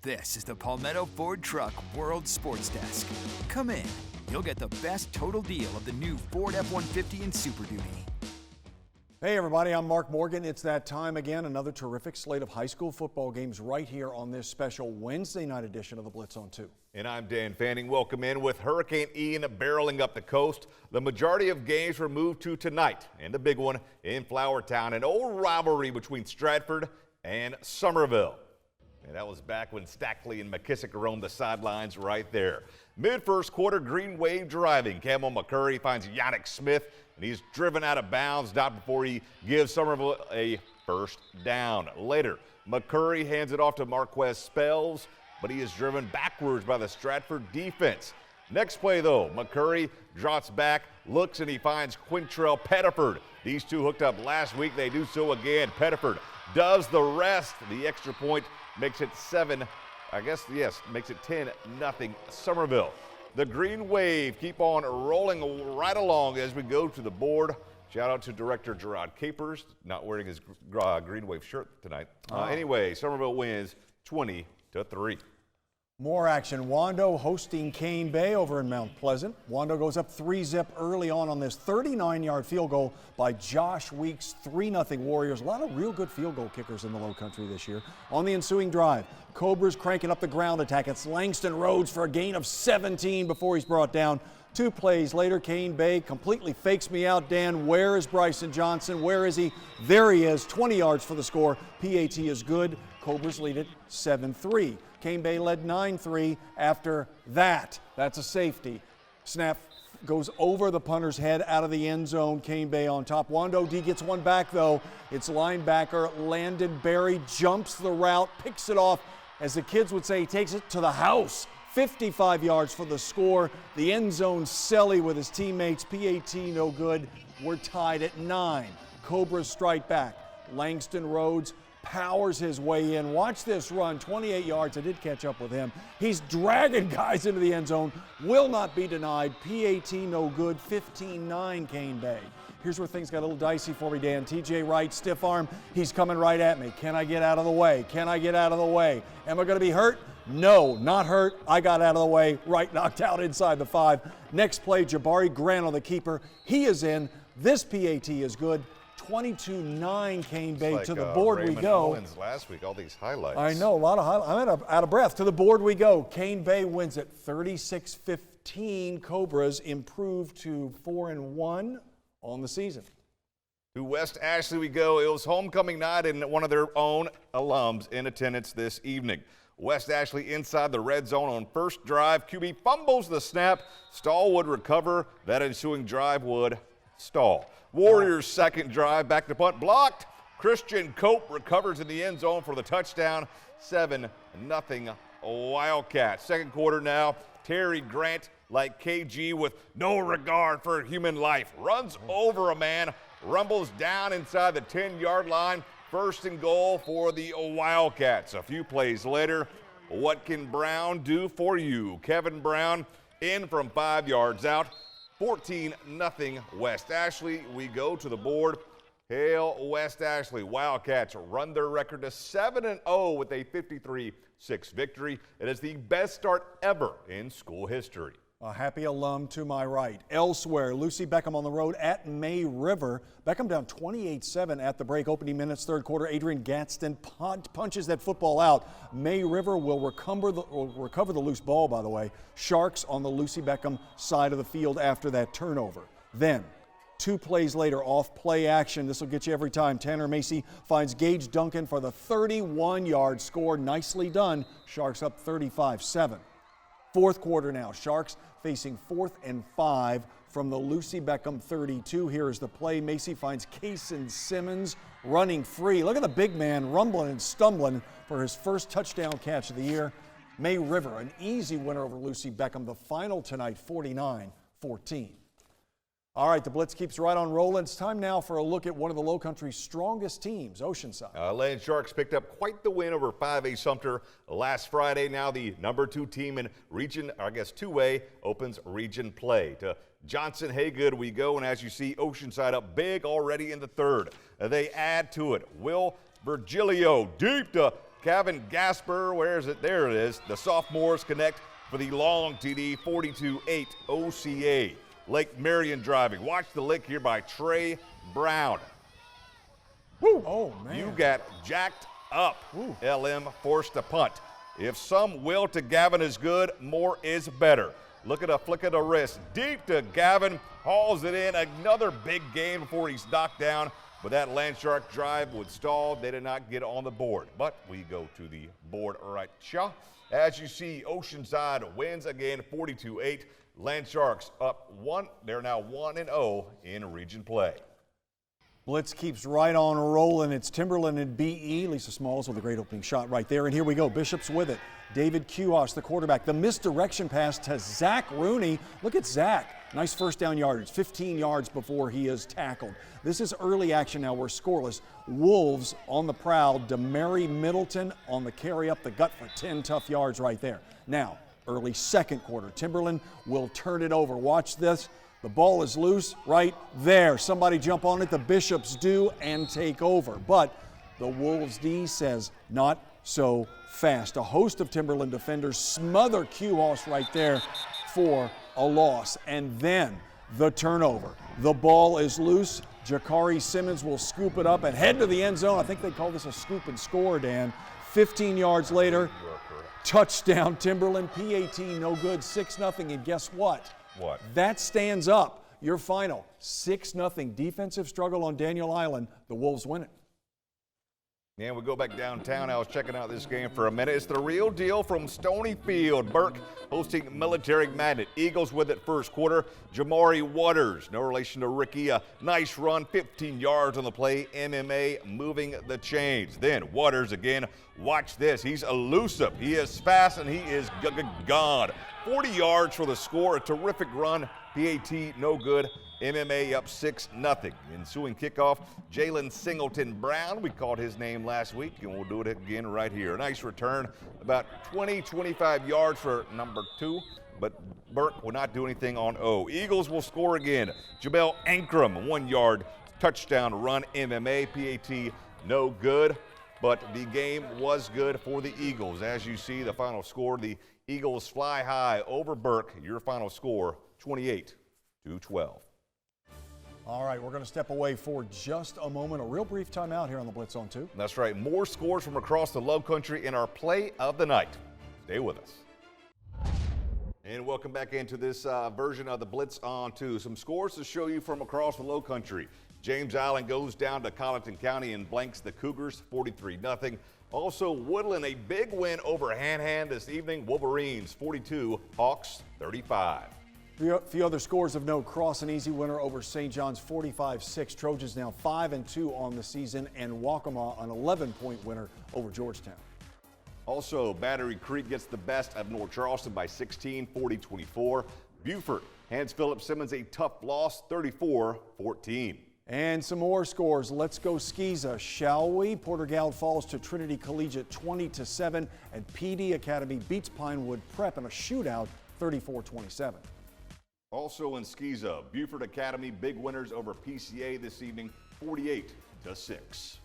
This is the Palmetto Ford Truck World Sports Desk. Come in. You'll get the best total deal of the new Ford F-150 and Super Duty. Hey everybody, I'm Mark Morgan. It's that time again, another terrific slate of high school football games right here on this special Wednesday night edition of the Blitz on 2. And I'm Dan Fanning. Welcome in. With Hurricane Ian barreling up the coast, the majority of games were moved to tonight. And the big one in Flourtown, an old rivalry between Stratford and Somerville. And that was back when Stackley and McKissick roamed the sidelines right there. Mid-first quarter, Green Wave driving. Camel McCurry finds Yannick Smith, and he's driven out of bounds, not before he gives Somerville a first down. Later, McCurry hands it off to Marquez Spells, but he is driven backwards by the Stratford defense. Next play, though, McCurry drops back, looks, and he finds Quintrell Pettiford. These two hooked up last week. They do so again. Pettiford does the rest. The extra point makes it 10-0 Somerville. The Green Wave keep on rolling right along as we go to the board. Shout out to Director Gerard Capers, not wearing his Green Wave shirt tonight. Anyway, Somerville wins 20-3. More action. Wando hosting Cane Bay over in Mount Pleasant. Wando goes up 3-zip early on this 39-yard field goal by Josh Weeks. 3-0 Warriors. A lot of real good field goal kickers in the Low Country this year. On the ensuing drive, Cobras cranking up the ground attack. It's Langston Rhodes for a gain of 17 before he's brought down. 2 plays later, Cane Bay completely fakes me out. Dan, where is Bryson Johnson? Where is he? There he is, 20 yards for the score. PAT is good. Cobras lead it 7-3. Cane Bay led 9-3 after that. That's a safety. Snap goes over the punter's head out of the end zone. Cane Bay on top. Wando D gets one back, though. It's linebacker Landon Berry, jumps the route, picks it off. As the kids would say, he takes it to the house. 55 yards for the score. The end zone Selly with his teammates. PAT no good. We're tied at 9. Cobras strike back. Langston Rhodes powers his way in. Watch this run, 28 yards. I did catch up with him. He's dragging guys into the end zone. Will not be denied. PAT no good. 15-9 Cane Bay. Here's where things got a little dicey for me, Dan. TJ Wright, stiff arm. He's coming right at me. Can I get out of the way? Can I get out of the way? Am I going to be hurt? No, not hurt. I got out of the way. Wright knocked out inside the 5. Next play, Jabari Grant on the keeper. He is in. This PAT is good. 22-9 Cane Bay. To the board Raymond we go. Owens last week, all these highlights. I know, a lot of highlights. I'm out of breath. To the board we go. Cane Bay wins it 36-15. Cobras improve to 4-1 on the season. To West Ashley we go. It was homecoming night and one of their own alums in attendance this evening. West Ashley inside the red zone on first drive. QB fumbles the snap. Stahl would recover. That ensuing drive would stall. Warriors' second drive, back to punt, blocked. Christian Cope recovers in the end zone for the touchdown. 7-0 Wildcats. Second quarter now. Terry Grant, like KG, with no regard for human life, runs over a man, rumbles down inside the 10-yard line. First and goal for the Wildcats. A few plays later, what can Brown do for you? Kevin Brown in from 5 yards out. 14-0 West Ashley. We go to the board. Hail West Ashley. Wildcats run their record to 7-0 with a 53-6 victory. It is the best start ever in school history. A happy alum to my right. Elsewhere, Lucy Beckham on the road at May River. Beckham down 28-7 at the break. Opening minutes, third quarter. Adrian Gadsden punches that football out. May River will recover the loose ball, by the way. Sharks on the Lucy Beckham side of the field after that turnover. Then, 2 plays later, off play action. This will get you every time. Tanner Macy finds Gage Duncan for the 31-yard score. Nicely done. Sharks up 35-7. Fourth quarter now. Sharks facing 4th and 5 from the Lucy Beckham 32. Here is the play. Macy finds Kaysen Simmons running free. Look at the big man rumbling and stumbling for his first touchdown catch of the year. May River, an easy winner over Lucy Beckham. The final tonight, 49-14. All right, the Blitz keeps right on rolling. It's time now for a look at one of the Low Country's strongest teams, Oceanside. Land Sharks picked up quite the win over 5A Sumter last Friday. Now the number 2 team in region, 2A, opens region play. To Johnson Haygood we go, and as you see, Oceanside up big already in the third. They add to it. Will Virgilio deep to Kevin Gasper, where is it? There it is. The sophomores connect for the long TD, 42-8 OCA. Lake Marion driving. Watch the lick here by Trey Brown. Woo! Oh, man. You got jacked up. Ooh. LM forced a punt. If some will to Gavin is good, more is better. Look at a flick of the wrist. Deep to Gavin, hauls it in. Another big gain before he's knocked down. But that Landshark drive would stall. They did not get on the board. But we go to the board right here. As you see, Oceanside wins again, 42-8. Landsharks up 1. They're now 1-0 in region play. Blitz keeps right on rolling. It's Timberland and BE. Lisa Smalls with a great opening shot right there. And here we go. Bishop's with it. David Kuos, the quarterback. The misdirection pass to Zach Rooney. Look at Zach. Nice first down yardage. 15 yards before he is tackled. This is early action now. We're scoreless. Wolves on the prowl. DeMary Middleton on the carry up the gut for 10 tough yards right there. Now, early second quarter. Timberland will turn it over. Watch this. The ball is loose right there. Somebody jump on it. The Bishops do and take over. But the Wolves D says not so fast. A host of Timberland defenders smother Kuos right there for a loss. And then the turnover. The ball is loose. Jakari Simmons will scoop it up and head to the end zone. I think they call this a scoop and score, Dan. 15 yards later, touchdown Timberland. PAT no good, 6-0. And guess what? What? That stands up. Your final, 6-0. Defensive struggle on Daniel Island. The Wolves win it. And we go back downtown. I was checking out this game for a minute. It's the real deal from Stonyfield. Burke hosting Military Magnet. Eagles with it first quarter. Jamari Waters, no relation to Ricky. A nice run, 15 yards on the play. MMA moving the chains. Then Waters again. Watch this. He's elusive. He is fast and he is gone. 40 yards for the score. A terrific run. PAT no good. MMA up 6-0. Ensuing kickoff, Jalen Singleton Brown. We called his name last week, and we'll do it again right here. Nice return, about 20-25 yards for number 2, but Burke will not do anything on O. Eagles will score again. Jabel Ankrum, 1-yard touchdown run. MMA, PAT no good, but the game was good for the Eagles. As you see, the final score, the Eagles fly high over Burke. Your final score, 28-12. All right, we're going to step away for just a moment. A real brief timeout here on the Blitz on 2. That's right. More scores from across the low country in our play of the night. Stay with us. And welcome back into this version of the Blitz on 2. Some scores to show you from across the low country. James Island goes down to Colleton County and blanks the Cougars 43-0. Also, Woodland, a big win over Hanna this evening. Wolverines 42, Hawks 35. A few other scores of note. Cross an easy winner over St. John's 45-6. Trojans now 5-2 on the season, and Waccamaw an 11-point winner over Georgetown. Also, Battery Creek gets the best of North Charleston by 16, 40-24. Beaufort hands Philip Simmons a tough loss, 34-14. And some more scores. Let's go Skeeza, shall we? Porter-Gaud falls to Trinity Collegiate 20-7, and PD Academy beats Pinewood Prep in a shootout 34-27. Also in Skeeza, Beaufort Academy big winners over PCA this evening, 48-6.